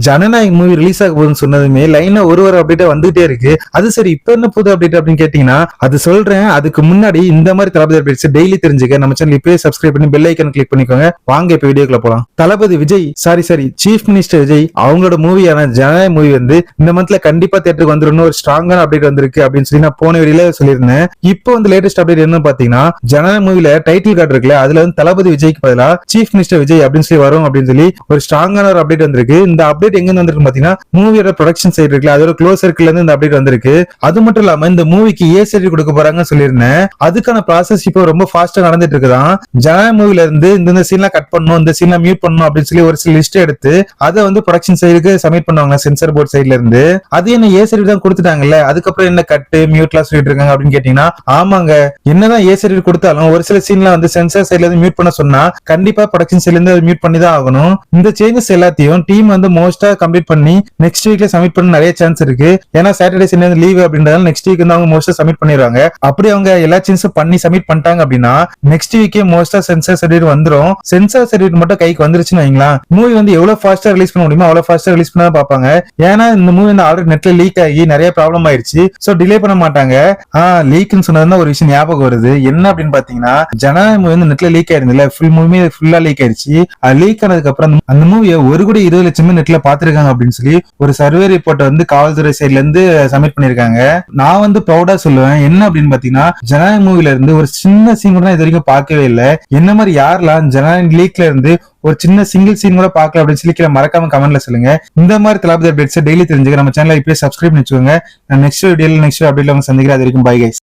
ஜனநாயக் movie release ஆக போகுதுன்னு சொன்னதுமே லைனா ஒரு அப்டேட்டா வந்துட்டே இருக்கு. அது சரி இப்ப என்ன புது அப்டேட் அப்படின்னு கேட்டீங்கன்னா அது சொல்றேன். அதுக்கு முன்னாடி இந்த மாதிரி தளபதி அப்டேட்ஸ் டெய்லி தெரிஞ்சுக்க நம்ம சேனல் இப்பவே சப்ஸ்கிரைப் பண்ணி பெல் ஐக்கன் கிளிக் பண்ணிக்கோங்க. வாங்க இப்ப வீடியோக்குள்ள போலாம். Thalapathy Vijay sorry chief minister Vijay அவங்களோட மூவியான ஜனநாயக் மூவி வந்து இந்த மந்த்ல கண்டிப்பா தியேட்டருக்கு வந்துடும் ஒரு ஸ்ட்ராங்கான அப்டேட் வந்திருக்கு அப்படின்னு சொல்லி நான் போன வீடியோல சொல்லியிருந்தேன். இப்போ வந்து லேட்டஸ்ட் அப்டேட் என்னன்னு பாத்தீங்கன்னா ஜனநாயக் மூவில டைட்டில் கார்டு இருக்குல்ல அதுல வந்து தளபதி விஜய்க்கு பதிலா சீஃப் மினிஸ்டர் விஜய் அப்படின்னு சொல்லி வரும் அப்படின்னு சொல்லி ஒரு ஸ்ட்ராங்கான ஒரு அப்டேட் வந்திருக்கு. இந்த அப்டேட் எங்க வந்திருக்கு பாத்தீங்கன்னா மூவியோட ப்ரொடக்ஷன் சைடு இருக்குல்ல அதோட க்ளோஸ் சர்க்கிள்ல இருந்து இந்த அப்டேட் வந்திருக்கு. அது மட்டும் இல்லாம இந்த மூவிக்கு ஏ சர்டிஃபிகேட் கொடுக்க போறாங்கன்னு சொல்லியிருந்தேன். அதுக்கான ப்ராசஸ் இப்போ ரொம்ப ஃபாஸ்டா நடந்துட்டு இருக்குதான். ஜனநாயக் மூவில இருந்து இந்த சீன்லாம் கட் பண்ணணும் இந்த சீன்லாம் மியூட் பண்ணணும் அப்படின்னு சொல்லி ஒரு சில லிஸ்ட் எடுத்து அதை வந்து ப்ரொடக்ஷன் சைடுக்கு சப்மிட் பண்ணுவாங்க சென்சார் போர்ட் சைடுல இருந்து. அது என்ன ஏ சர்டிஃபிகேட் தான் கொடுத்துட்டாங்கல்ல அதுக்கப்புறம் என்ன கட்டு மியூட்லாம் சொல்லிட்டு இருக்காங்க அப்படின்னு கேட்டீங்கன்னா ஆமாங்க என்னதான் ஏ சர்டிஃபிகேட் கொடுத்தாலும் ஒரு சில சீன்லாம் வந்து சென்சார் சைடுல இருந்து மியூட் பண்ண சொன்னா கண்டிப்பா ப்ரொடக்ஷன் சைடுல இருந்து மியூட் பண்ணி தான் ஆகணும். இந்த சேஞ்சஸ் எல்லாத்தையும் டீம் வந்து மோஸ்டா கம்ப்ளீட் பண்ணி நெக்ஸ்ட் வீக்ல சப்மிட் பண்ண நிறைய சான்ஸ் இருக்கு. ஏன்னா சாட்டர்டே சண்டே லீவ் அப்படின்றதால நெக்ஸ்ட் வீக் வந்து அவங்க மோஸ்டா சப்மிட் பண்ணிடுவாங்க. அப்படி அவங்க எல்லா சேஞ்சஸும் பண்ணி சப்மிட் பண்ணிட்டாங்க அப்படின்னா நெக்ஸ்ட் வீக்கே மோஸ்டா சென்சார் சர்டிஃபிகேட் வந்துரும். சென்சார் சர்டிஃபிகேட் மட்டும் கைக்கு வந்துருச்சுன்னு வைங்களா மூவி வந்து எவ்வளவு ஃபாஸ்டா ரிலீஸ் பண்ண முடியுமோ அவ்வளவு ஃபாஸ்டா ரிலீஸ் பண்ண பாப்பாங்க. ஏன்னா இந்த மூவி வந்து ஆல்ரெடி நெட்ல லீக் ஆகி நிறைய ப்ராப்ளம் ஆயிருச்சு. சோ டிலே பண்ண மாட்டாங்க. லீக்னு சொன்னதுதான் ஒரு விஷயம் ஞாபகம் வருது. என்ன அப்படின்னு பாத்தீங்கன்னா ஜனநாயக் மூவி வந்து நெட்ல லீக் ஆயிருந்துல ஃபுல்லா லீக் ஆயிருச்சு. லீக் ஆனதுக்கு அப்புறம் அந்த மூவியை 1,20,00,000 நெட்ல பாத்துருக்காங்க அப்படின்னு சொல்லி ஒரு சர்வே ரிப்போர்ட் வந்து காவல்துறை சைட்ல இருந்து சப்மிட் பண்ணிருக்காங்க. நான் வந்து ப்ரௌடா சொல்லுவேன். என்ன அப்படின்னு பாத்தீங்கன்னா ஜனநாயக் மூவில இருந்து ஒரு சின்ன சீன் கூட இது வரைக்கும் பார்க்கவே இல்லை. என்ன மாதிரி யாரெல்லாம் ஜனநாயக் லீக்ல இருந்து ஒரு சின்ன சிங்கிள் சீன் கூட பார்க்கல அப்படின்னு சொல்லி மறக்காம கமெண்ட்ல சொல்லுங்க. இந்த மாதிரி தளபதி அப்டேட்ஸ் டெய்லி தெரிஞ்சுக்க நம்ம சேனலை இப்பவே சப்ஸ்கிரைப் பண்ணி வச்சுக்கோங்க. நான் நெக்ஸ்ட் வீடியோல நெக்ஸ்ட் அப்டேட்ல சந்திக்கிறேன். அது வரைக்கும் பை கைஸ்.